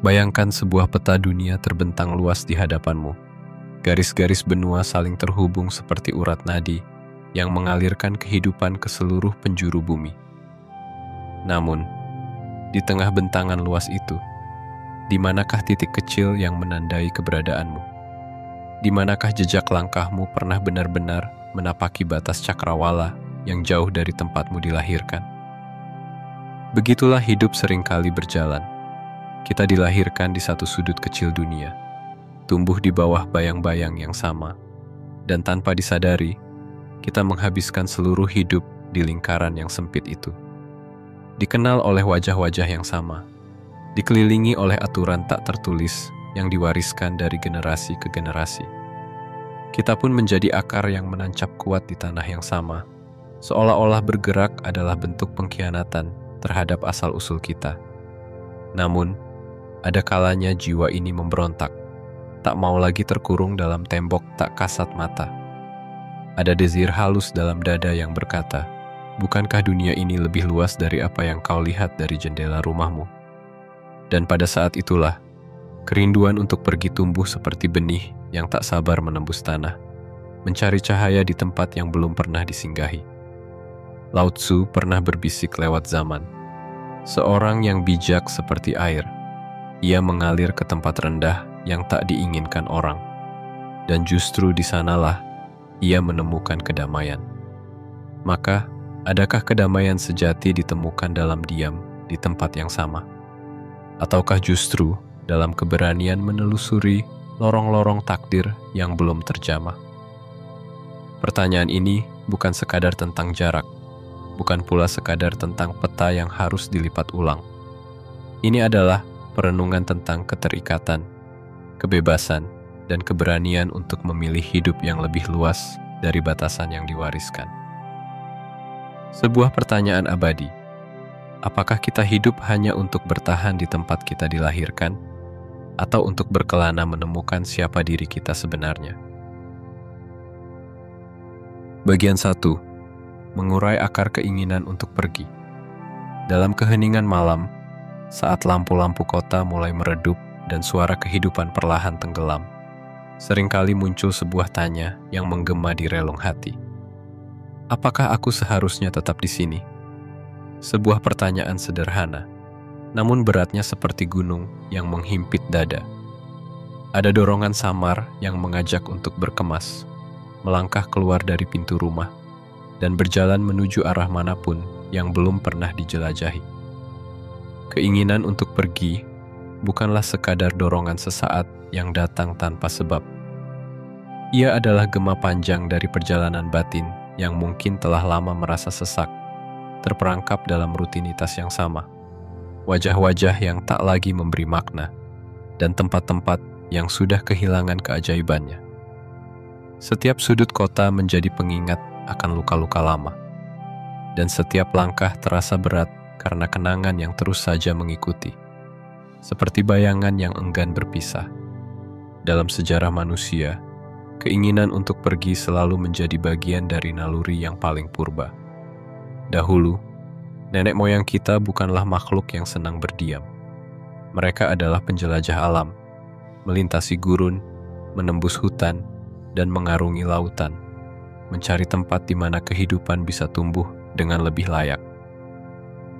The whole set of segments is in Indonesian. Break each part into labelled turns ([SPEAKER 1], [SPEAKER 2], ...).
[SPEAKER 1] Bayangkan sebuah peta dunia terbentang luas di hadapanmu. Garis-garis benua saling terhubung seperti urat nadi yang mengalirkan kehidupan ke seluruh penjuru bumi. Namun, di tengah bentangan luas itu, di manakah titik kecil yang menandai keberadaanmu? Di manakah jejak langkahmu pernah benar-benar menapaki batas cakrawala yang jauh dari tempatmu dilahirkan? Begitulah hidup seringkali berjalan. Kita dilahirkan di satu sudut kecil dunia, tumbuh di bawah bayang-bayang yang sama, dan tanpa disadari, kita menghabiskan seluruh hidup di lingkaran yang sempit itu. Dikenal oleh wajah-wajah yang sama, dikelilingi oleh aturan tak tertulis yang diwariskan dari generasi ke generasi. Kita pun menjadi akar yang menancap kuat di tanah yang sama, seolah-olah bergerak adalah bentuk pengkhianatan terhadap asal-usul kita. Namun, ada kalanya jiwa ini memberontak, tak mau lagi terkurung dalam tembok tak kasat mata. Ada desir halus dalam dada yang berkata, bukankah dunia ini lebih luas dari apa yang kau lihat dari jendela rumahmu? Dan pada saat itulah, kerinduan untuk pergi tumbuh seperti benih yang tak sabar menembus tanah, mencari cahaya di tempat yang belum pernah disinggahi. Lao Tzu pernah berbisik lewat zaman, seorang yang bijak seperti air, ia mengalir ke tempat rendah yang tak diinginkan orang, dan justru di sanalah ia menemukan kedamaian. Maka, adakah kedamaian sejati ditemukan dalam diam di tempat yang sama? Ataukah justru dalam keberanian menelusuri lorong-lorong takdir yang belum terjamah? Pertanyaan ini bukan sekadar tentang jarak, bukan pula sekadar tentang peta yang harus dilipat ulang. Ini adalah perenungan tentang keterikatan, kebebasan, dan keberanian untuk memilih hidup yang lebih luas dari batasan yang diwariskan. Sebuah pertanyaan abadi, apakah kita hidup hanya untuk bertahan di tempat kita dilahirkan, atau untuk berkelana menemukan siapa diri kita sebenarnya? Bagian 1. Mengurai akar keinginan untuk pergi. Dalam keheningan malam, saat lampu-lampu kota mulai meredup dan suara kehidupan perlahan tenggelam, seringkali muncul sebuah tanya yang menggema di relung hati. Apakah aku seharusnya tetap di sini? Sebuah pertanyaan sederhana, namun beratnya seperti gunung yang menghimpit dada. Ada dorongan samar yang mengajak untuk berkemas, melangkah keluar dari pintu rumah, dan berjalan menuju arah manapun yang belum pernah dijelajahi. Keinginan untuk pergi bukanlah sekadar dorongan sesaat yang datang tanpa sebab. Ia adalah gema panjang dari perjalanan batin yang mungkin telah lama merasa sesak, terperangkap dalam rutinitas yang sama, wajah-wajah yang tak lagi memberi makna, dan tempat-tempat yang sudah kehilangan keajaibannya. Setiap sudut kota menjadi pengingat akan luka-luka lama, dan setiap langkah terasa berat karena kenangan yang terus saja mengikuti, seperti bayangan yang enggan berpisah. Dalam sejarah manusia, keinginan untuk pergi selalu menjadi bagian dari naluri yang paling purba. Dahulu, nenek moyang kita bukanlah makhluk yang senang berdiam. Mereka adalah penjelajah alam, melintasi gurun, menembus hutan, dan mengarungi lautan, mencari tempat di mana kehidupan bisa tumbuh dengan lebih layak.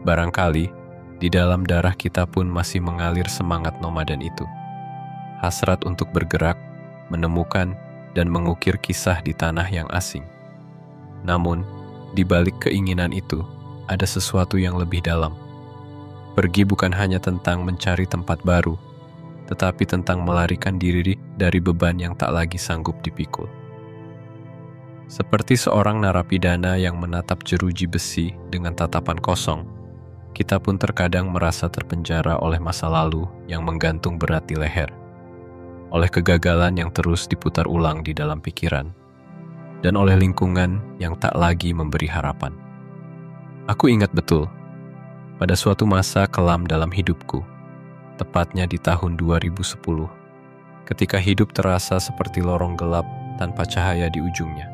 [SPEAKER 1] Barangkali, di dalam darah kita pun masih mengalir semangat nomaden itu. Hasrat untuk bergerak, menemukan, dan mengukir kisah di tanah yang asing. Namun, di balik keinginan itu, ada sesuatu yang lebih dalam. Pergi bukan hanya tentang mencari tempat baru, tetapi tentang melarikan diri dari beban yang tak lagi sanggup dipikul. Seperti seorang narapidana yang menatap jeruji besi dengan tatapan kosong, kita pun terkadang merasa terpenjara oleh masa lalu yang menggantung berat di leher, oleh kegagalan yang terus diputar ulang di dalam pikiran, dan oleh lingkungan yang tak lagi memberi harapan. Aku ingat betul, pada suatu masa kelam dalam hidupku, tepatnya di tahun 2010, ketika hidup terasa seperti lorong gelap tanpa cahaya di ujungnya.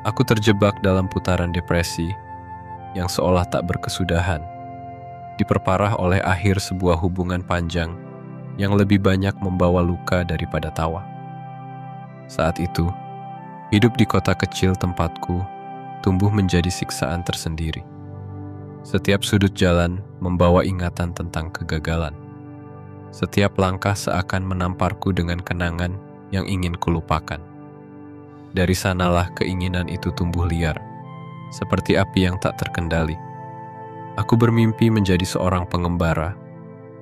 [SPEAKER 1] Aku terjebak dalam putaran depresi yang seolah tak berkesudahan. diperparah oleh akhir sebuah hubungan panjang yang lebih banyak membawa luka daripada tawa. Saat itu, hidup di kota kecil tempatku tumbuh menjadi siksaan tersendiri. Setiap sudut jalan membawa ingatan tentang kegagalan. Setiap langkah seakan menamparku dengan kenangan yang ingin kulupakan. Dari sanalah keinginan itu tumbuh liar, seperti api yang tak terkendali. Aku bermimpi menjadi seorang pengembara,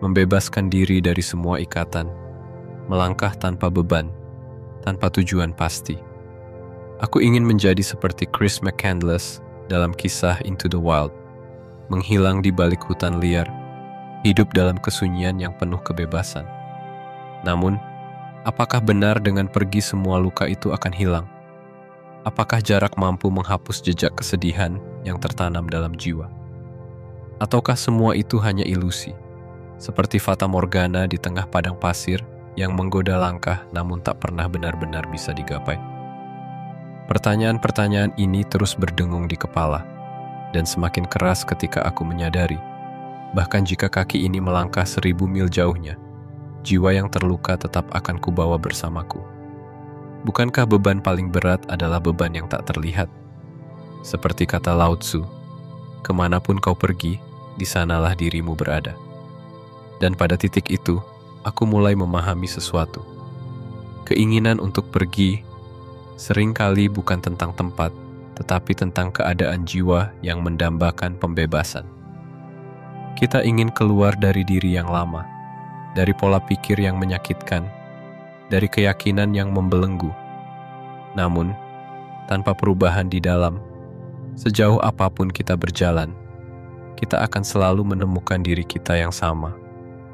[SPEAKER 1] membebaskan diri dari semua ikatan, melangkah tanpa beban, tanpa tujuan pasti. Aku ingin menjadi seperti Chris McCandless dalam kisah Into the Wild, menghilang di balik hutan liar, hidup dalam kesunyian yang penuh kebebasan. Namun, apakah benar dengan pergi semua luka itu akan hilang? Apakah jarak mampu menghapus jejak kesedihan yang tertanam dalam jiwa? Ataukah semua itu hanya ilusi, seperti fata morgana di tengah padang pasir yang menggoda langkah namun tak pernah benar-benar bisa digapai? Pertanyaan-pertanyaan ini terus berdengung di kepala, dan semakin keras ketika aku menyadari, bahkan jika kaki ini melangkah 1000 mil jauhnya, jiwa yang terluka tetap akan kubawa bersamaku. Bukankah beban paling berat adalah beban yang tak terlihat? Seperti kata Lao Tzu, kemanapun kau pergi, di sanalah dirimu berada. Dan pada titik itu, aku mulai memahami sesuatu. Keinginan untuk pergi seringkali bukan tentang tempat, tetapi tentang keadaan jiwa yang mendambakan pembebasan. Kita ingin keluar dari diri yang lama, dari pola pikir yang menyakitkan, dari keyakinan yang membelenggu. Namun, tanpa perubahan di dalam, sejauh apapun kita berjalan, kita akan selalu menemukan diri kita yang sama,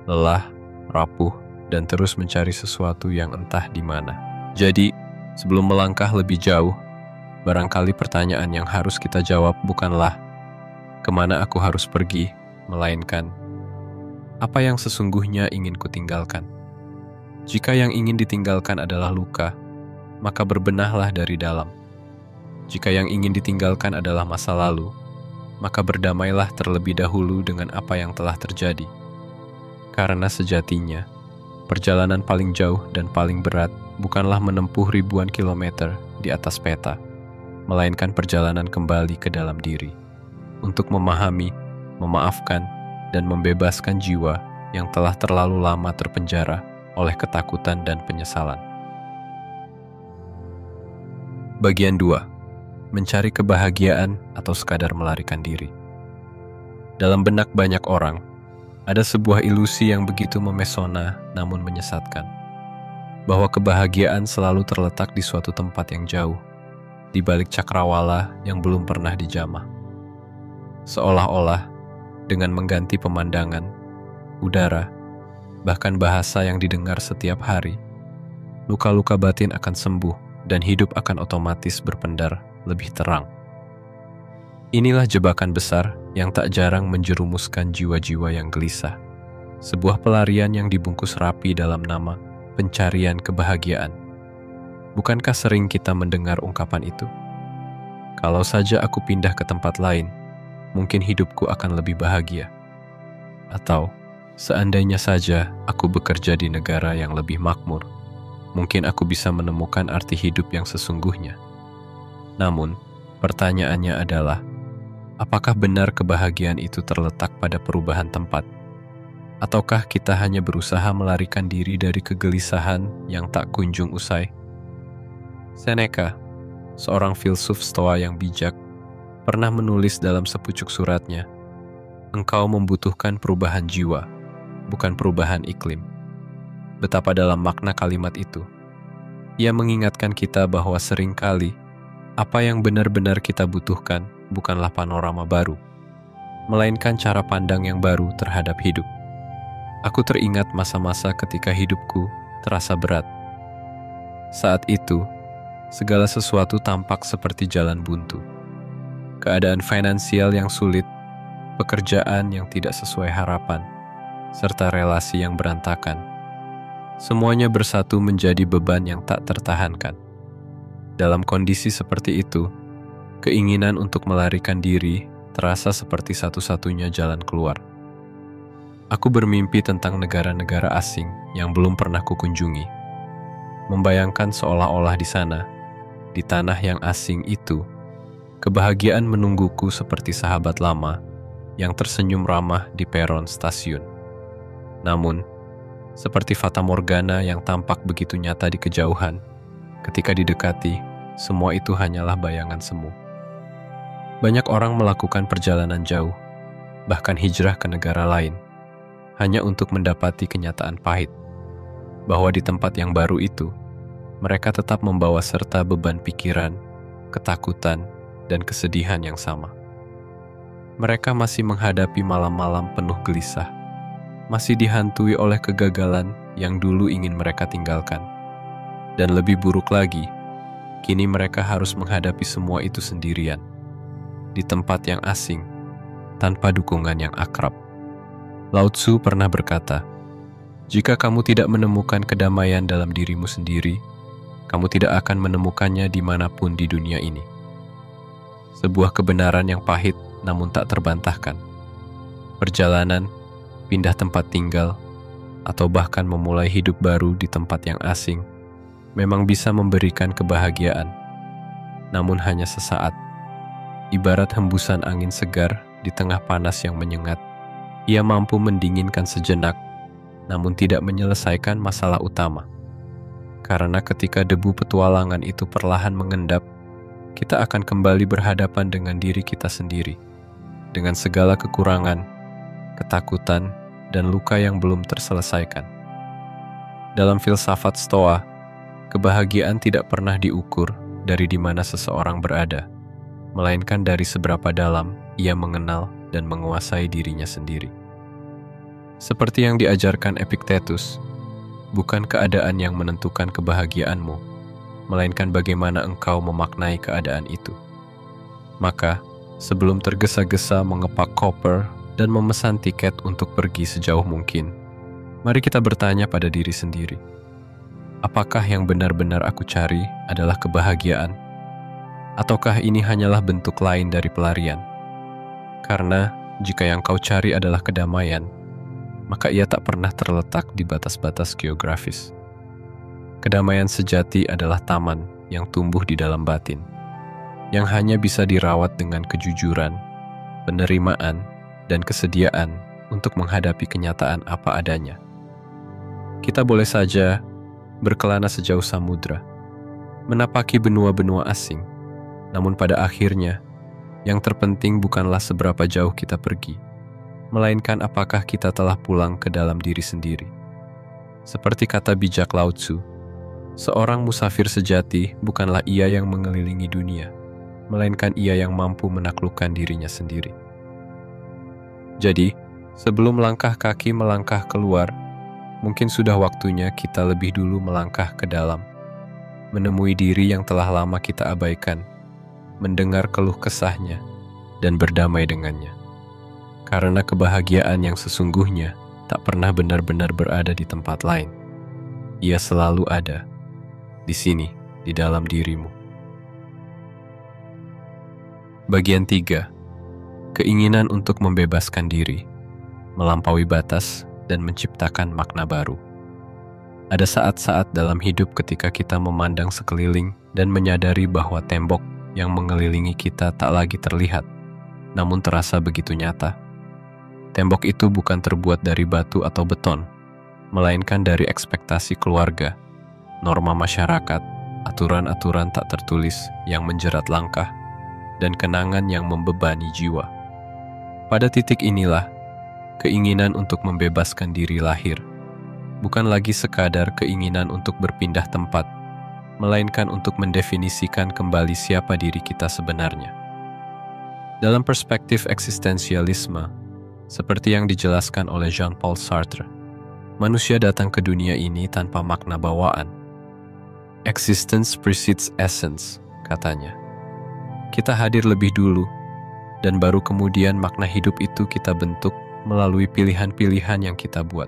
[SPEAKER 1] lelah, rapuh, dan terus mencari sesuatu yang entah di mana. Jadi, sebelum melangkah lebih jauh, barangkali pertanyaan yang harus kita jawab bukanlah kemana aku harus pergi, melainkan apa yang sesungguhnya ingin kutinggalkan. Jika yang ingin ditinggalkan adalah luka, maka berbenahlah dari dalam. Jika yang ingin ditinggalkan adalah masa lalu, maka berdamailah terlebih dahulu dengan apa yang telah terjadi. Karena sejatinya, perjalanan paling jauh dan paling berat bukanlah menempuh ribuan kilometer di atas peta, melainkan perjalanan kembali ke dalam diri, untuk memahami, memaafkan, dan membebaskan jiwa yang telah terlalu lama terpenjara oleh ketakutan dan penyesalan. Bagian 2. Mencari kebahagiaan atau sekadar melarikan diri. Dalam benak banyak orang, ada sebuah ilusi yang begitu memesona namun menyesatkan, bahwa kebahagiaan selalu terletak di suatu tempat yang jauh, di balik cakrawala yang belum pernah dijamah. Seolah-olah, dengan mengganti pemandangan, udara, bahkan bahasa yang didengar setiap hari, luka-luka batin akan sembuh dan hidup akan otomatis berpendar lebih terang. Inilah jebakan besar yang tak jarang menjerumuskan jiwa-jiwa yang gelisah. Sebuah pelarian yang dibungkus rapi dalam nama pencarian kebahagiaan. Bukankah sering kita mendengar ungkapan itu? Kalau saja aku pindah ke tempat lain, mungkin hidupku akan lebih bahagia. Atau, seandainya saja aku bekerja di negara yang lebih makmur, mungkin aku bisa menemukan arti hidup yang sesungguhnya. Namun, pertanyaannya adalah, apakah benar kebahagiaan itu terletak pada perubahan tempat? Ataukah kita hanya berusaha melarikan diri dari kegelisahan yang tak kunjung usai? Seneca, seorang filsuf Stoa yang bijak, pernah menulis dalam sepucuk suratnya, "Engkau membutuhkan perubahan jiwa, bukan perubahan iklim." Betapa dalam makna kalimat itu. Ia mengingatkan kita bahwa seringkali apa yang benar-benar kita butuhkan bukanlah panorama baru, melainkan cara pandang yang baru terhadap hidup. Aku teringat masa-masa ketika hidupku terasa berat. Saat itu, segala sesuatu tampak seperti jalan buntu. Keadaan finansial yang sulit, pekerjaan yang tidak sesuai harapan, serta relasi yang berantakan. Semuanya bersatu menjadi beban yang tak tertahankan. Dalam kondisi seperti itu, keinginan untuk melarikan diri terasa seperti satu-satunya jalan keluar. Aku bermimpi tentang negara-negara asing yang belum pernah kukunjungi. Membayangkan seolah-olah di sana, di tanah yang asing itu, kebahagiaan menungguku seperti sahabat lama yang tersenyum ramah di peron stasiun. Namun, seperti fata morgana yang tampak begitu nyata di kejauhan, ketika didekati, semua itu hanyalah bayangan semu. Banyak orang melakukan perjalanan jauh, bahkan hijrah ke negara lain, hanya untuk mendapati kenyataan pahit, bahwa di tempat yang baru itu, mereka tetap membawa serta beban pikiran, ketakutan, dan kesedihan yang sama. Mereka masih menghadapi malam-malam penuh gelisah, masih dihantui oleh kegagalan yang dulu ingin mereka tinggalkan. Dan lebih buruk lagi, kini mereka harus menghadapi semua itu sendirian, di tempat yang asing, tanpa dukungan yang akrab. Lao Tzu pernah berkata, "Jika kamu tidak menemukan kedamaian dalam dirimu sendiri, kamu tidak akan menemukannya dimanapun di dunia ini." Sebuah kebenaran yang pahit namun tak terbantahkan. Perjalanan, pindah tempat tinggal, atau bahkan memulai hidup baru di tempat yang asing memang bisa memberikan kebahagiaan, namun hanya sesaat. Ibarat hembusan angin segar di tengah panas yang menyengat, ia mampu mendinginkan sejenak, namun tidak menyelesaikan masalah utama. Karena ketika debu petualangan itu perlahan mengendap, kita akan kembali berhadapan dengan diri kita sendiri, dengan segala kekurangan, ketakutan, dan luka yang belum terselesaikan. Dalam filsafat Stoa, kebahagiaan tidak pernah diukur dari di mana seseorang berada, melainkan dari seberapa dalam ia mengenal dan menguasai dirinya sendiri. Seperti yang diajarkan Epictetus, bukan keadaan yang menentukan kebahagiaanmu, melainkan bagaimana engkau memaknai keadaan itu. Maka, sebelum tergesa-gesa mengepak koper dan memesan tiket untuk pergi sejauh mungkin, mari kita bertanya pada diri sendiri, apakah yang benar-benar aku cari adalah kebahagiaan? Ataukah ini hanyalah bentuk lain dari pelarian? Karena jika yang kau cari adalah kedamaian, maka ia tak pernah terletak di batas-batas geografis. Kedamaian sejati adalah taman yang tumbuh di dalam batin, yang hanya bisa dirawat dengan kejujuran, penerimaan, dan kesediaan untuk menghadapi kenyataan apa adanya. Kita boleh saja berkelana sejauh samudra, menapaki benua-benua asing, namun pada akhirnya, yang terpenting bukanlah seberapa jauh kita pergi, melainkan apakah kita telah pulang ke dalam diri sendiri. Seperti kata bijak Lao Tzu, seorang musafir sejati bukanlah ia yang mengelilingi dunia, melainkan ia yang mampu menaklukkan dirinya sendiri. Jadi, sebelum langkah kaki melangkah keluar, mungkin sudah waktunya kita lebih dulu melangkah ke dalam, menemui diri yang telah lama kita abaikan, mendengar keluh kesahnya, dan berdamai dengannya. Karena kebahagiaan yang sesungguhnya tak pernah benar-benar berada di tempat lain. Ia selalu ada, di sini, di dalam dirimu. Bagian 3. Keinginan untuk membebaskan diri, melampaui batas, dan menciptakan makna baru. Ada saat-saat dalam hidup ketika kita memandang sekeliling dan menyadari bahwa tembok yang mengelilingi kita tak lagi terlihat, namun terasa begitu nyata. Tembok itu bukan terbuat dari batu atau beton, melainkan dari ekspektasi keluarga, norma masyarakat, aturan-aturan tak tertulis yang menjerat langkah, dan kenangan yang membebani jiwa. Pada titik inilah, keinginan untuk membebaskan diri lahir, bukan lagi sekadar keinginan untuk berpindah tempat, melainkan untuk mendefinisikan kembali siapa diri kita sebenarnya. Dalam perspektif eksistensialisme, seperti yang dijelaskan oleh Jean-Paul Sartre, manusia datang ke dunia ini tanpa makna bawaan. Existence precedes essence, katanya. Kita hadir lebih dulu, dan baru kemudian makna hidup itu kita bentuk melalui pilihan-pilihan yang kita buat.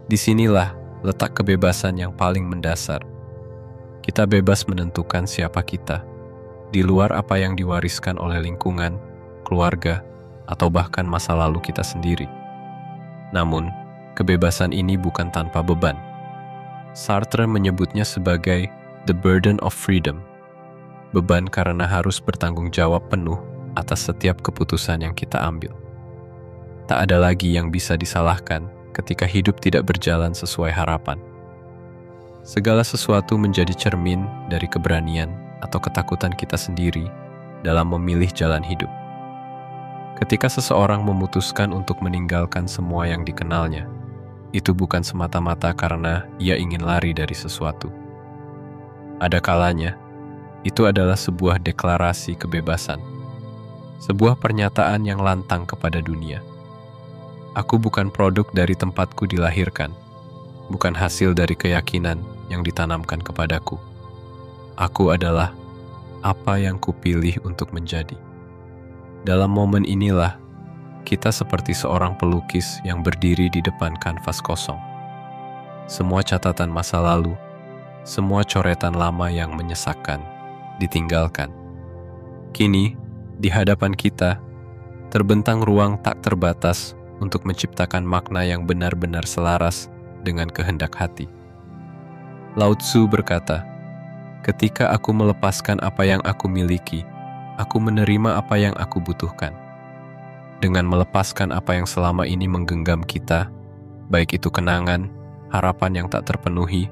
[SPEAKER 1] Disinilah letak kebebasan yang paling mendasar. Kita bebas menentukan siapa kita, di luar apa yang diwariskan oleh lingkungan, keluarga, atau bahkan masa lalu kita sendiri. Namun, kebebasan ini bukan tanpa beban. Sartre menyebutnya sebagai the burden of freedom. Beban karena harus bertanggung jawab penuh atas setiap keputusan yang kita ambil. Tak ada lagi yang bisa disalahkan ketika hidup tidak berjalan sesuai harapan. Segala sesuatu menjadi cermin dari keberanian atau ketakutan kita sendiri dalam memilih jalan hidup. Ketika seseorang memutuskan untuk meninggalkan semua yang dikenalnya, itu bukan semata-mata karena ia ingin lari dari sesuatu. Ada kalanya, itu adalah sebuah deklarasi kebebasan, sebuah pernyataan yang lantang kepada dunia. Aku bukan produk dari tempatku dilahirkan, bukan hasil dari keyakinan yang ditanamkan kepadaku. Aku adalah apa yang kupilih untuk menjadi. Dalam momen inilah, kita seperti seorang pelukis yang berdiri di depan kanvas kosong. Semua catatan masa lalu, semua coretan lama yang menyesakkan, ditinggalkan. Kini, di hadapan kita, terbentang ruang tak terbatas untuk menciptakan makna yang benar-benar selaras dengan kehendak hati. Lao Tzu berkata, "Ketika aku melepaskan apa yang aku miliki, aku menerima apa yang aku butuhkan." Dengan melepaskan apa yang selama ini menggenggam kita, baik itu kenangan, harapan yang tak terpenuhi,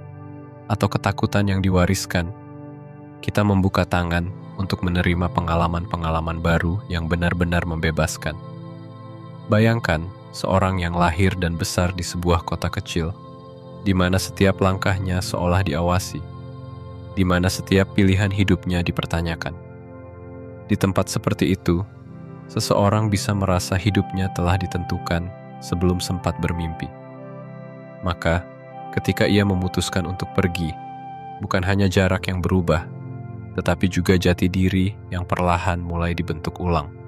[SPEAKER 1] atau ketakutan yang diwariskan, kita membuka tangan untuk menerima pengalaman-pengalaman baru yang benar-benar membebaskan. Bayangkan seorang yang lahir dan besar di sebuah kota kecil, di mana setiap langkahnya seolah diawasi, di mana setiap pilihan hidupnya dipertanyakan. Di tempat seperti itu, seseorang bisa merasa hidupnya telah ditentukan sebelum sempat bermimpi. Maka, ketika ia memutuskan untuk pergi, bukan hanya jarak yang berubah, tetapi juga jati diri yang perlahan mulai dibentuk ulang.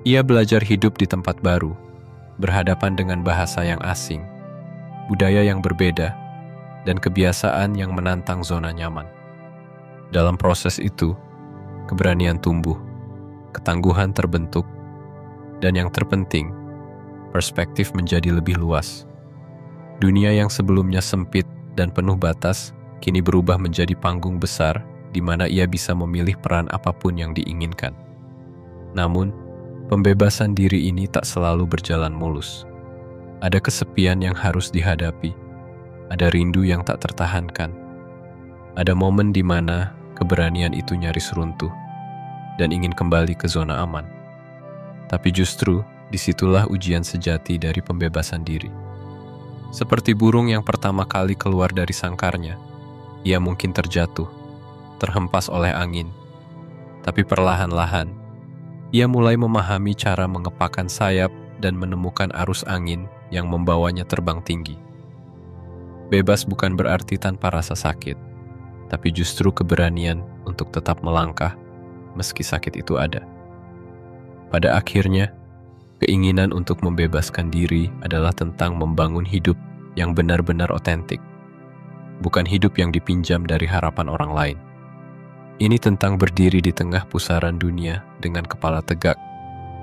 [SPEAKER 1] Ia belajar hidup di tempat baru, berhadapan dengan bahasa yang asing, budaya yang berbeda, dan kebiasaan yang menantang zona nyaman. Dalam proses itu, keberanian tumbuh, ketangguhan terbentuk, dan yang terpenting, perspektif menjadi lebih luas. Dunia yang sebelumnya sempit dan penuh batas, kini berubah menjadi panggung besar di mana ia bisa memilih peran apapun yang diinginkan. Namun, pembebasan diri ini tak selalu berjalan mulus. Ada kesepian yang harus dihadapi, ada rindu yang tak tertahankan, ada momen di mana keberanian itu nyaris runtuh dan ingin kembali ke zona aman. Tapi justru disitulah ujian sejati dari pembebasan diri. Seperti burung yang pertama kali keluar dari sangkarnya, ia mungkin terjatuh, terhempas oleh angin, tapi perlahan-lahan ia mulai memahami cara mengepakkan sayap dan menemukan arus angin yang membawanya terbang tinggi. Bebas bukan berarti tanpa rasa sakit, tapi justru keberanian untuk tetap melangkah meski sakit itu ada. Pada akhirnya, keinginan untuk membebaskan diri adalah tentang membangun hidup yang benar-benar otentik, bukan hidup yang dipinjam dari harapan orang lain. Ini tentang berdiri di tengah pusaran dunia dengan kepala tegak,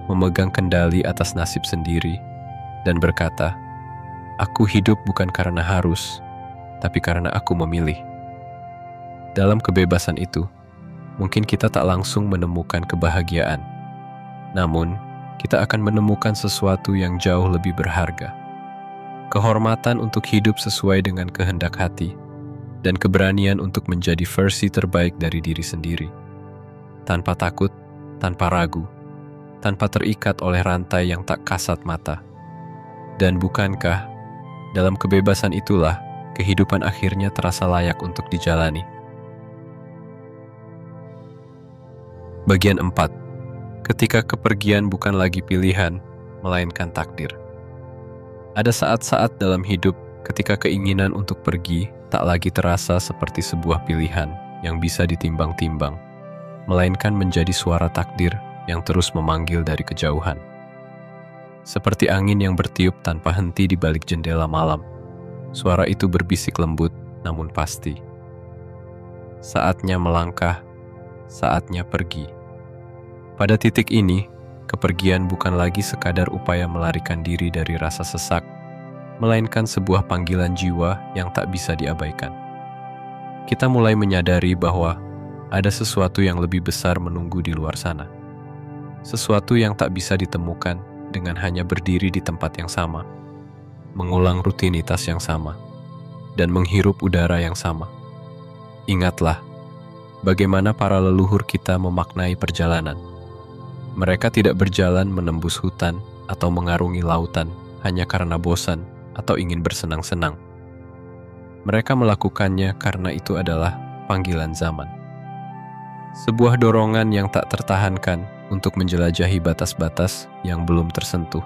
[SPEAKER 1] memegang kendali atas nasib sendiri, dan berkata, "Aku hidup bukan karena harus, tapi karena aku memilih." Dalam kebebasan itu, mungkin kita tak langsung menemukan kebahagiaan, namun kita akan menemukan sesuatu yang jauh lebih berharga. Kehormatan untuk hidup sesuai dengan kehendak hati, dan keberanian untuk menjadi versi terbaik dari diri sendiri. Tanpa takut, tanpa ragu, tanpa terikat oleh rantai yang tak kasat mata. Dan bukankah dalam kebebasan itulah kehidupan akhirnya terasa layak untuk dijalani? Bagian 4. Ketika kepergian bukan lagi pilihan, melainkan takdir. Ada saat-saat dalam hidup ketika keinginan untuk pergi tak lagi terasa seperti sebuah pilihan yang bisa ditimbang-timbang, melainkan menjadi suara takdir yang terus memanggil dari kejauhan. Seperti angin yang bertiup tanpa henti di balik jendela malam, suara itu berbisik lembut namun pasti. Saatnya melangkah, saatnya pergi. Pada titik ini, kepergian bukan lagi sekadar upaya melarikan diri dari rasa sesak, melainkan sebuah panggilan jiwa yang tak bisa diabaikan. Kita mulai menyadari bahwa ada sesuatu yang lebih besar menunggu di luar sana. Sesuatu yang tak bisa ditemukan dengan hanya berdiri di tempat yang sama, mengulang rutinitas yang sama, dan menghirup udara yang sama. Ingatlah, bagaimana para leluhur kita memaknai perjalanan. Mereka tidak berjalan menembus hutan atau mengarungi lautan hanya karena bosan atau ingin bersenang-senang. Mereka melakukannya karena itu adalah panggilan zaman. Sebuah dorongan yang tak tertahankan untuk menjelajahi batas-batas yang belum tersentuh,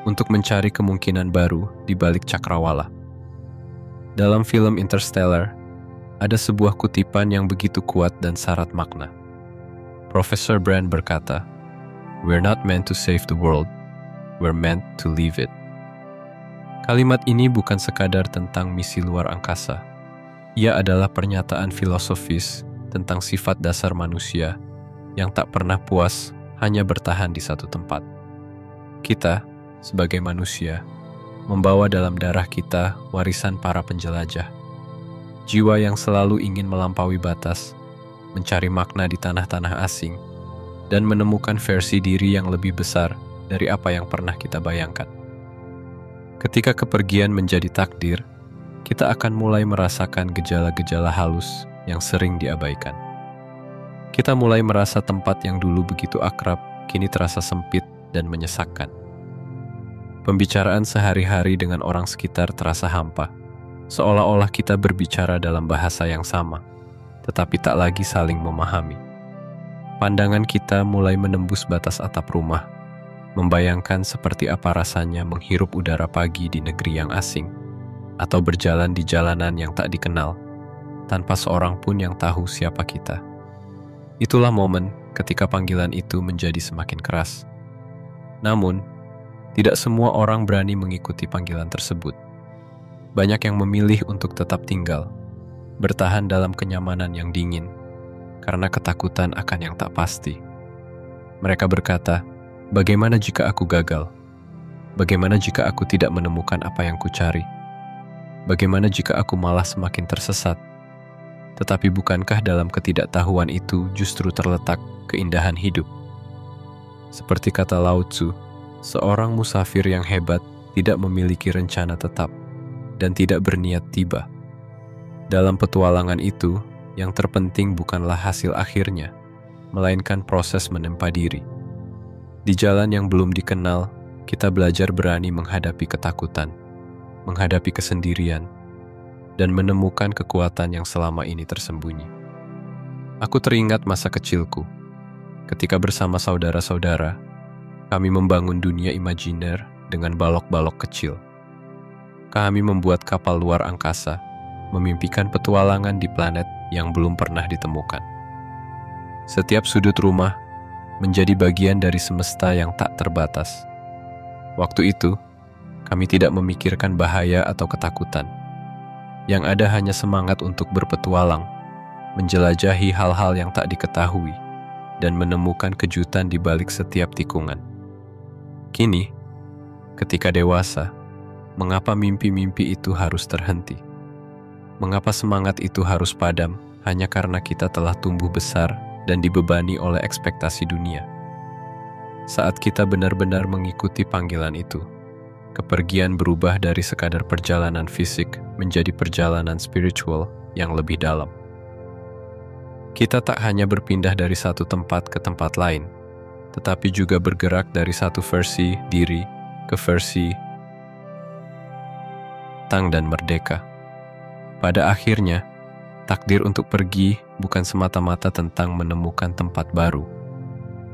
[SPEAKER 1] untuk mencari kemungkinan baru di balik cakrawala. Dalam film Interstellar, ada sebuah kutipan yang begitu kuat dan syarat makna. Profesor Brand berkata, "We're not meant to save the world, we're meant to leave it." Kalimat ini bukan sekadar tentang misi luar angkasa. Ia adalah pernyataan filosofis tentang sifat dasar manusia yang tak pernah puas hanya bertahan di satu tempat. Kita, sebagai manusia, membawa dalam darah kita warisan para penjelajah. Jiwa yang selalu ingin melampaui batas, mencari makna di tanah-tanah asing, dan menemukan versi diri yang lebih besar dari apa yang pernah kita bayangkan. Ketika kepergian menjadi takdir, kita akan mulai merasakan gejala-gejala halus yang sering diabaikan. Kita mulai merasa tempat yang dulu begitu akrab, kini terasa sempit dan menyesakkan. Pembicaraan sehari-hari dengan orang sekitar terasa hampa, seolah-olah kita berbicara dalam bahasa yang sama, tetapi tak lagi saling memahami. Pandangan kita mulai menembus batas atap rumah, membayangkan seperti apa rasanya menghirup udara pagi di negeri yang asing, atau berjalan di jalanan yang tak dikenal, tanpa seorang pun yang tahu siapa kita. Itulah momen ketika panggilan itu menjadi semakin keras. Namun, tidak semua orang berani mengikuti panggilan tersebut. Banyak yang memilih untuk tetap tinggal, bertahan dalam kenyamanan yang dingin, karena ketakutan akan yang tak pasti. Mereka berkata, "Bagaimana jika aku gagal? Bagaimana jika aku tidak menemukan apa yang kucari? Bagaimana jika aku malah semakin tersesat?" Tetapi bukankah dalam ketidaktahuan itu justru terletak keindahan hidup? Seperti kata Lao Tzu, seorang musafir yang hebat tidak memiliki rencana tetap dan tidak berniat tiba. Dalam petualangan itu, yang terpenting bukanlah hasil akhirnya, melainkan proses menempa diri. Di jalan yang belum dikenal, kita belajar berani menghadapi ketakutan, menghadapi kesendirian, dan menemukan kekuatan yang selama ini tersembunyi. Aku teringat masa kecilku, ketika bersama saudara-saudara, kami membangun dunia imajiner dengan balok-balok kecil. Kami membuat kapal luar angkasa, memimpikan petualangan di planet yang belum pernah ditemukan. Setiap sudut rumah menjadi bagian dari semesta yang tak terbatas. Waktu itu, kami tidak memikirkan bahaya atau ketakutan. Yang ada hanya semangat untuk berpetualang, menjelajahi hal-hal yang tak diketahui, dan menemukan kejutan di balik setiap tikungan. Kini, ketika dewasa, mengapa mimpi-mimpi itu harus terhenti? Mengapa semangat itu harus padam hanya karena kita telah tumbuh besar dan dibebani oleh ekspektasi dunia? Saat kita benar-benar mengikuti panggilan itu, kepergian berubah dari sekadar perjalanan fisik menjadi perjalanan spiritual yang lebih dalam. Kita tak hanya berpindah dari satu tempat ke tempat lain, tetapi juga bergerak dari satu versi diri ke versi tang dan merdeka. Pada akhirnya, takdir untuk pergi bukan semata-mata tentang menemukan tempat baru,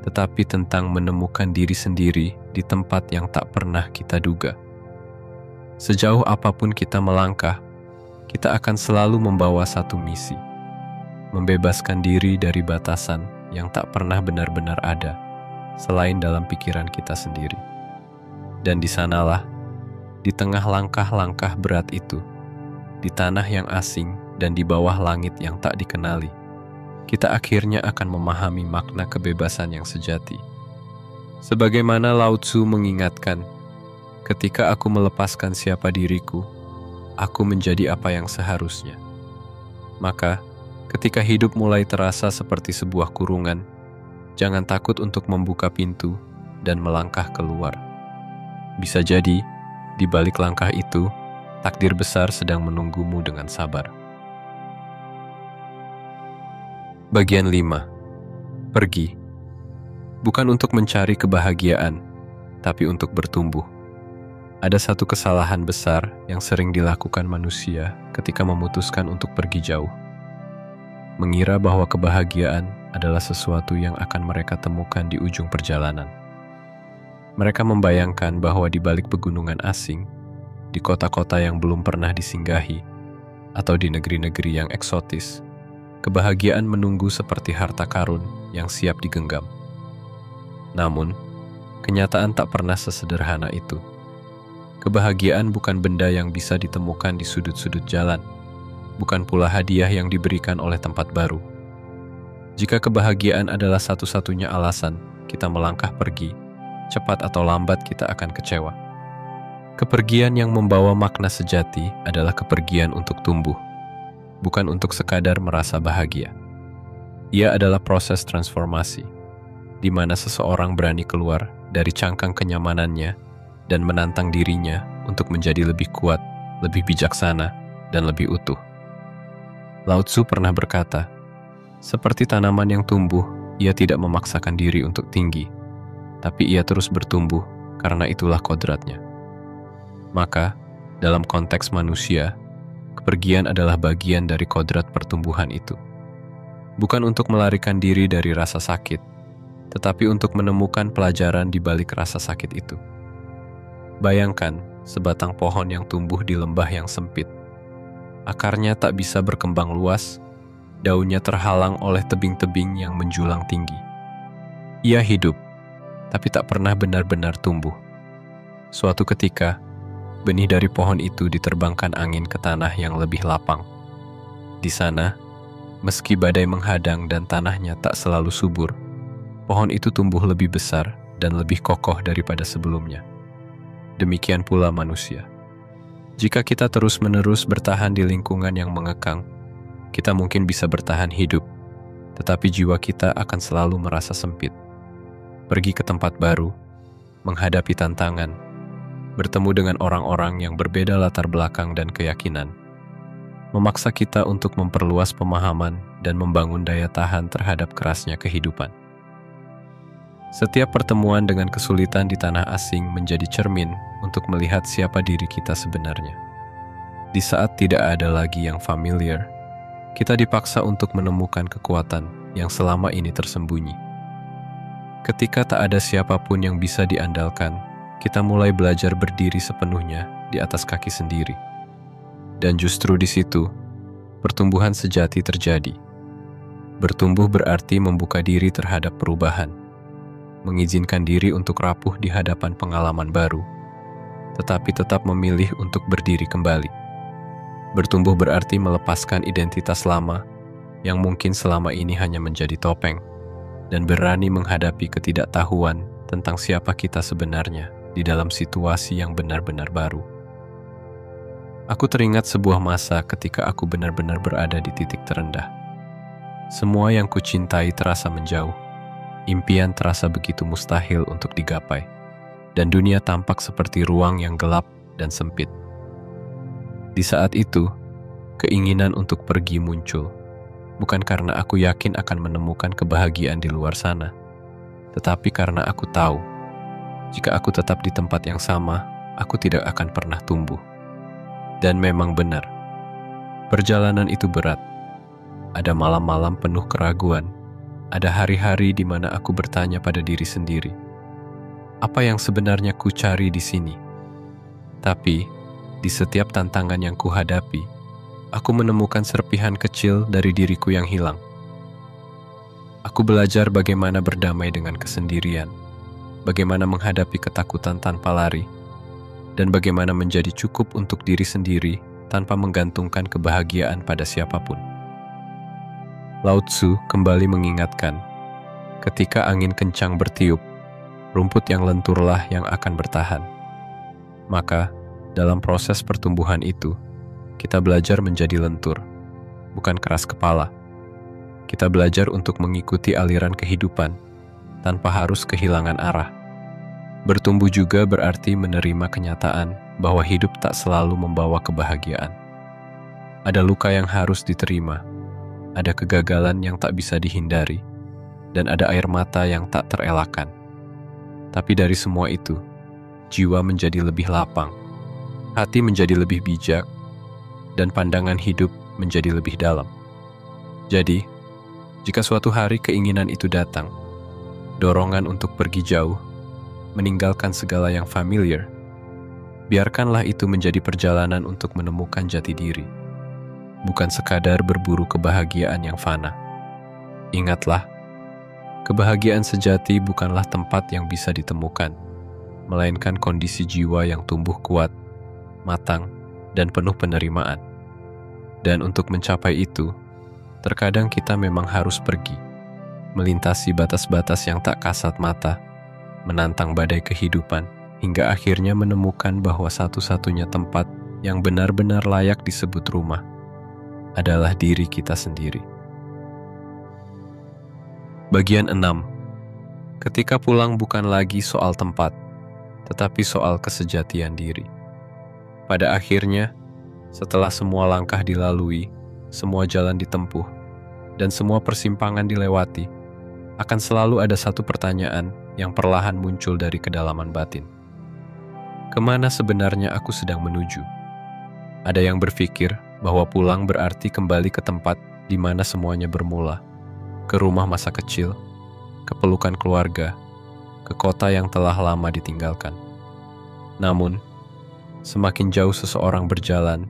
[SPEAKER 1] tetapi tentang menemukan diri sendiri di tempat yang tak pernah kita duga. Sejauh apapun kita melangkah, kita akan selalu membawa satu misi: membebaskan diri dari batasan yang tak pernah benar-benar ada, selain dalam pikiran kita sendiri. Dan di sanalah, di tengah langkah-langkah berat itu, di tanah yang asing dan di bawah langit yang tak dikenali, kita akhirnya akan memahami makna kebebasan yang sejati. Sebagaimana Lao Tzu mengingatkan, ketika aku melepaskan siapa diriku, aku menjadi apa yang seharusnya. Maka, ketika hidup mulai terasa seperti sebuah kurungan, jangan takut untuk membuka pintu dan melangkah keluar. Bisa jadi, di balik langkah itu, takdir besar sedang menunggumu dengan sabar. Bagian 5. Pergi. Bukan untuk mencari kebahagiaan, tapi untuk bertumbuh. Ada satu kesalahan besar yang sering dilakukan manusia ketika memutuskan untuk pergi jauh. Mengira bahwa kebahagiaan adalah sesuatu yang akan mereka temukan di ujung perjalanan. Mereka membayangkan bahwa di balik pegunungan asing, di kota-kota yang belum pernah disinggahi, atau di negeri-negeri yang eksotis, kebahagiaan menunggu seperti harta karun yang siap digenggam. Namun, kenyataan tak pernah sesederhana itu. Kebahagiaan bukan benda yang bisa ditemukan di sudut-sudut jalan, bukan pula hadiah yang diberikan oleh tempat baru. Jika kebahagiaan adalah satu-satunya alasan kita melangkah pergi, cepat atau lambat kita akan kecewa. Kepergian yang membawa makna sejati adalah kepergian untuk tumbuh, bukan untuk sekadar merasa bahagia. Ia adalah proses transformasi, di mana seseorang berani keluar dari cangkang kenyamanannya dan menantang dirinya untuk menjadi lebih kuat, lebih bijaksana, dan lebih utuh. Lao Tzu pernah berkata, seperti tanaman yang tumbuh, ia tidak memaksakan diri untuk tinggi, tapi ia terus bertumbuh karena itulah kodratnya. Maka, dalam konteks manusia, kepergian adalah bagian dari kodrat pertumbuhan itu. Bukan untuk melarikan diri dari rasa sakit, tetapi untuk menemukan pelajaran di balik rasa sakit itu. Bayangkan sebatang pohon yang tumbuh di lembah yang sempit. Akarnya tak bisa berkembang luas, daunnya terhalang oleh tebing-tebing yang menjulang tinggi. Ia hidup, tapi tak pernah benar-benar tumbuh. Suatu ketika, benih dari pohon itu diterbangkan angin ke tanah yang lebih lapang. Di sana, meski badai menghadang dan tanahnya tak selalu subur, pohon itu tumbuh lebih besar dan lebih kokoh daripada sebelumnya. Demikian pula manusia. Jika kita terus-menerus bertahan di lingkungan yang mengekang, kita mungkin bisa bertahan hidup, tetapi jiwa kita akan selalu merasa sempit. Pergi ke tempat baru, menghadapi tantangan, bertemu dengan orang-orang yang berbeda latar belakang dan keyakinan, memaksa kita untuk memperluas pemahaman dan membangun daya tahan terhadap kerasnya kehidupan. Setiap pertemuan dengan kesulitan di tanah asing menjadi cermin untuk melihat siapa diri kita sebenarnya. Di saat tidak ada lagi yang familiar, kita dipaksa untuk menemukan kekuatan yang selama ini tersembunyi. Ketika tak ada siapapun yang bisa diandalkan, kita mulai belajar berdiri sepenuhnya di atas kaki sendiri. Dan justru di situ, pertumbuhan sejati terjadi. Bertumbuh berarti membuka diri terhadap perubahan, mengizinkan diri untuk rapuh di hadapan pengalaman baru, tetapi tetap memilih untuk berdiri kembali. Bertumbuh berarti melepaskan identitas lama yang mungkin selama ini hanya menjadi topeng, dan berani menghadapi ketidaktahuan tentang siapa kita sebenarnya di dalam situasi yang benar-benar baru. Aku teringat sebuah masa ketika aku benar-benar berada di titik terendah. Semua yang kucintai terasa menjauh. Impian terasa begitu mustahil untuk digapai, dan dunia tampak seperti ruang yang gelap dan sempit. Di saat itu, keinginan untuk pergi muncul, bukan karena aku yakin akan menemukan kebahagiaan di luar sana, tetapi karena aku tahu, jika aku tetap di tempat yang sama, aku tidak akan pernah tumbuh. Dan memang benar, perjalanan itu berat. Ada malam-malam penuh keraguan. Ada hari-hari di mana aku bertanya pada diri sendiri, apa yang sebenarnya ku cari di sini? Tapi, di setiap tantangan yang kuhadapi, aku menemukan serpihan kecil dari diriku yang hilang. Aku belajar bagaimana berdamai dengan kesendirian, bagaimana menghadapi ketakutan tanpa lari, dan bagaimana menjadi cukup untuk diri sendiri tanpa menggantungkan kebahagiaan pada siapapun. Lao Tzu kembali mengingatkan, ketika angin kencang bertiup, rumput yang lenturlah yang akan bertahan. Maka, dalam proses pertumbuhan itu, kita belajar menjadi lentur, bukan keras kepala. Kita belajar untuk mengikuti aliran kehidupan tanpa harus kehilangan arah. Bertumbuh juga berarti menerima kenyataan bahwa hidup tak selalu membawa kebahagiaan. Ada luka yang harus diterima, ada kegagalan yang tak bisa dihindari, dan ada air mata yang tak terelakkan. Tapi dari semua itu, jiwa menjadi lebih lapang, hati menjadi lebih bijak, dan pandangan hidup menjadi lebih dalam. Jadi, jika suatu hari keinginan itu datang, dorongan untuk pergi jauh, meninggalkan segala yang familiar, biarkanlah itu menjadi perjalanan untuk menemukan jati diri, bukan sekadar berburu kebahagiaan yang fana. Ingatlah, kebahagiaan sejati bukanlah tempat yang bisa ditemukan, melainkan kondisi jiwa yang tumbuh kuat, matang, dan penuh penerimaan. Dan untuk mencapai itu, terkadang kita memang harus pergi, melintasi batas-batas yang tak kasat mata, menantang badai kehidupan, hingga akhirnya menemukan bahwa satu-satunya tempat yang benar-benar layak disebut rumah adalah diri kita sendiri. Bagian 6. Ketika pulang bukan lagi soal tempat, tetapi soal kesejatian diri. Pada akhirnya, setelah semua langkah dilalui, semua jalan ditempuh, dan semua persimpangan dilewati, akan selalu ada satu pertanyaan yang perlahan muncul dari kedalaman batin. Kemana sebenarnya aku sedang menuju? Ada yang berpikir bahwa pulang berarti kembali ke tempat di mana semuanya bermula, ke rumah masa kecil, ke pelukan keluarga, ke kota yang telah lama ditinggalkan. Namun, semakin jauh seseorang berjalan,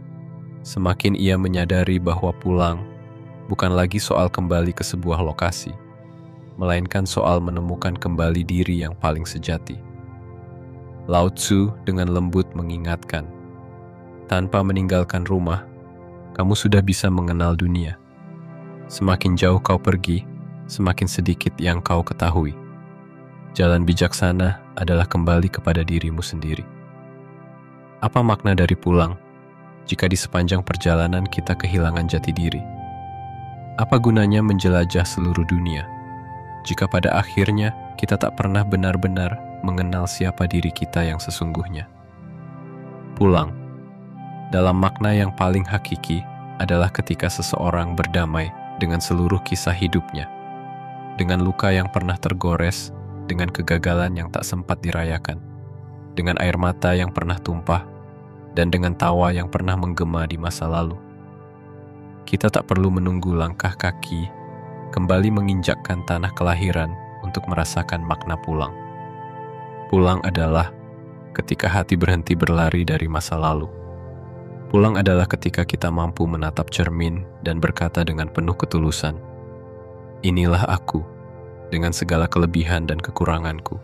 [SPEAKER 1] semakin ia menyadari bahwa pulang bukan lagi soal kembali ke sebuah lokasi, melainkan soal menemukan kembali diri yang paling sejati. Lao Tzu dengan lembut mengingatkan, tanpa meninggalkan rumah, kamu sudah bisa mengenal dunia. Semakin jauh kau pergi, semakin sedikit yang kau ketahui. Jalan bijaksana adalah kembali kepada dirimu sendiri. Apa makna dari pulang jika di sepanjang perjalanan kita kehilangan jati diri? Apa gunanya menjelajah seluruh dunia jika pada akhirnya kita tak pernah benar-benar mengenal siapa diri kita yang sesungguhnya? Pulang, dalam makna yang paling hakiki, adalah ketika seseorang berdamai dengan seluruh kisah hidupnya, dengan luka yang pernah tergores, dengan kegagalan yang tak sempat dirayakan, dengan air mata yang pernah tumpah, dan dengan tawa yang pernah menggema di masa lalu. Kita tak perlu menunggu langkah kaki kembali menginjakkan tanah kelahiran untuk merasakan makna pulang. Pulang adalah ketika hati berhenti berlari dari masa lalu. Pulang adalah ketika kita mampu menatap cermin dan berkata dengan penuh ketulusan, "Inilah aku, dengan segala kelebihan dan kekuranganku,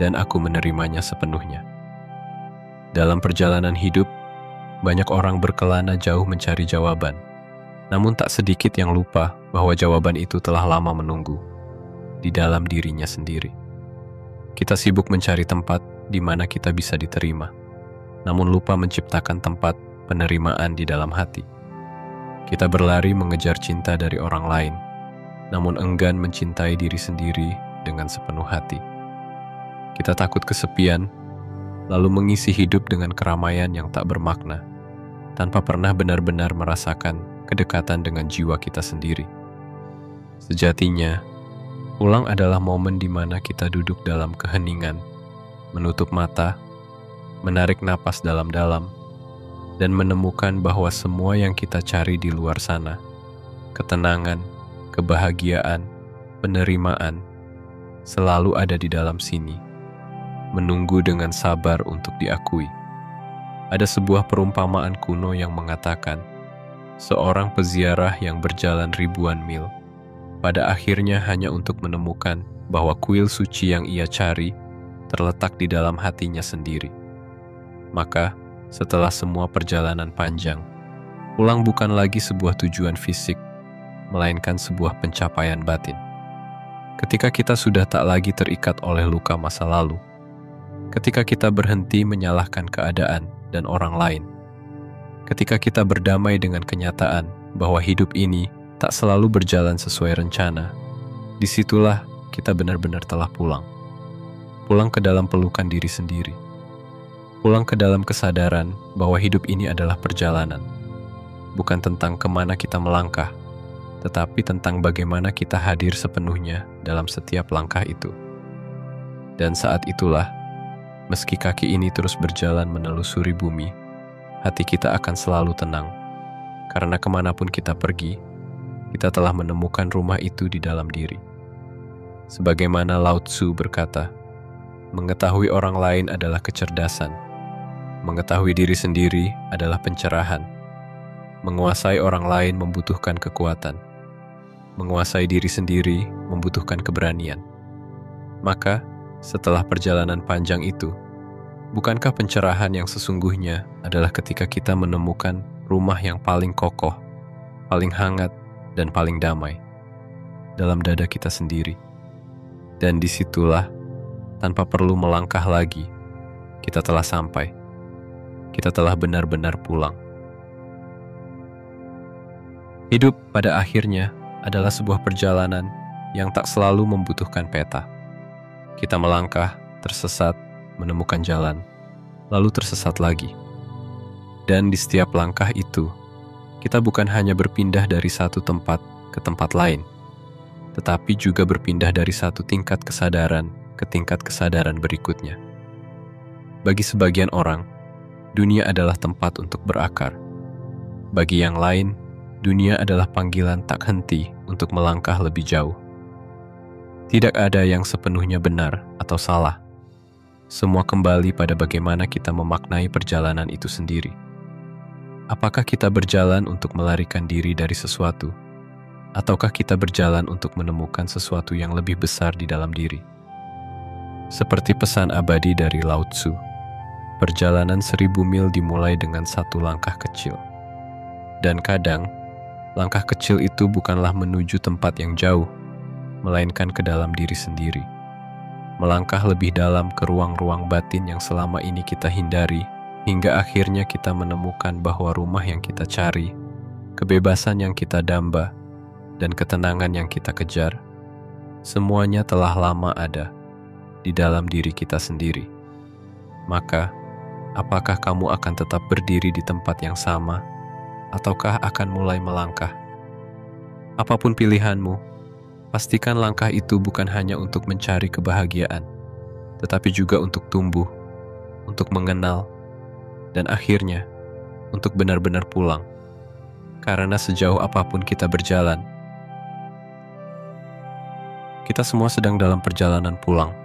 [SPEAKER 1] dan aku menerimanya sepenuhnya." Dalam perjalanan hidup, banyak orang berkelana jauh mencari jawaban, namun tak sedikit yang lupa bahwa jawaban itu telah lama menunggu di dalam dirinya sendiri. Kita sibuk mencari tempat di mana kita bisa diterima, namun lupa menciptakan tempat penerimaan di dalam hati. Kita berlari mengejar cinta dari orang lain, namun enggan mencintai diri sendiri dengan sepenuh hati. Kita takut kesepian, lalu mengisi hidup dengan keramaian yang tak bermakna, tanpa pernah benar-benar merasakan kedekatan dengan jiwa kita sendiri. Sejatinya, pulang adalah momen di mana kita duduk dalam keheningan, menutup mata, menarik napas dalam-dalam, dan menemukan bahwa semua yang kita cari di luar sana, ketenangan, kebahagiaan, penerimaan, selalu ada di dalam sini, menunggu dengan sabar untuk diakui. Ada sebuah perumpamaan kuno yang mengatakan, seorang peziarah yang berjalan ribuan mil, pada akhirnya hanya untuk menemukan bahwa kuil suci yang ia cari terletak di dalam hatinya sendiri. Maka, setelah semua perjalanan panjang, pulang bukan lagi sebuah tujuan fisik, melainkan sebuah pencapaian batin. Ketika kita sudah tak lagi terikat oleh luka masa lalu. Ketika kita berhenti menyalahkan keadaan dan orang lain. Ketika kita berdamai dengan kenyataan bahwa hidup ini tak selalu berjalan sesuai rencana, disitulah kita benar-benar telah pulang. Pulang ke dalam pelukan diri sendiri. Pulang ke dalam kesadaran bahwa hidup ini adalah perjalanan. Bukan tentang kemana kita melangkah, tetapi tentang bagaimana kita hadir sepenuhnya dalam setiap langkah itu. Dan saat itulah, meski kaki ini terus berjalan menelusuri bumi, hati kita akan selalu tenang. Karena kemanapun kita pergi, kita telah menemukan rumah itu di dalam diri. Sebagaimana Lao Tzu berkata, mengetahui orang lain adalah kecerdasan. Mengetahui diri sendiri adalah pencerahan. Menguasai orang lain membutuhkan kekuatan. Menguasai diri sendiri membutuhkan keberanian. Maka, setelah perjalanan panjang itu, bukankah pencerahan yang sesungguhnya adalah ketika kita menemukan rumah yang paling kokoh, paling hangat, dan paling damai dalam dada kita sendiri? Dan disitulah, tanpa perlu melangkah lagi, kita telah sampai. Kita telah benar-benar pulang. Hidup pada akhirnya adalah sebuah perjalanan yang tak selalu membutuhkan peta. Kita melangkah, tersesat, menemukan jalan, lalu tersesat lagi. Dan di setiap langkah itu, kita bukan hanya berpindah dari satu tempat ke tempat lain, tetapi juga berpindah dari satu tingkat kesadaran ke tingkat kesadaran berikutnya. Bagi sebagian orang, dunia adalah tempat untuk berakar. Bagi yang lain, dunia adalah panggilan tak henti untuk melangkah lebih jauh. Tidak ada yang sepenuhnya benar atau salah. Semua kembali pada bagaimana kita memaknai perjalanan itu sendiri. Apakah kita berjalan untuk melarikan diri dari sesuatu, ataukah kita berjalan untuk menemukan sesuatu yang lebih besar di dalam diri? Seperti pesan abadi dari Lao Tzu, perjalanan 1000 mil dimulai dengan satu langkah kecil. Dan kadang, langkah kecil itu bukanlah menuju tempat yang jauh, melainkan ke dalam diri sendiri. Melangkah lebih dalam ke ruang-ruang batin yang selama ini kita hindari, hingga akhirnya kita menemukan bahwa rumah yang kita cari, kebebasan yang kita damba, dan ketenangan yang kita kejar, semuanya telah lama ada di dalam diri kita sendiri. Maka, apakah kamu akan tetap berdiri di tempat yang sama, ataukah akan mulai melangkah? Apapun pilihanmu, pastikan langkah itu bukan hanya untuk mencari kebahagiaan, tetapi juga untuk tumbuh, untuk mengenal, dan akhirnya untuk benar-benar pulang. Karena sejauh apapun kita berjalan, kita semua sedang dalam perjalanan pulang.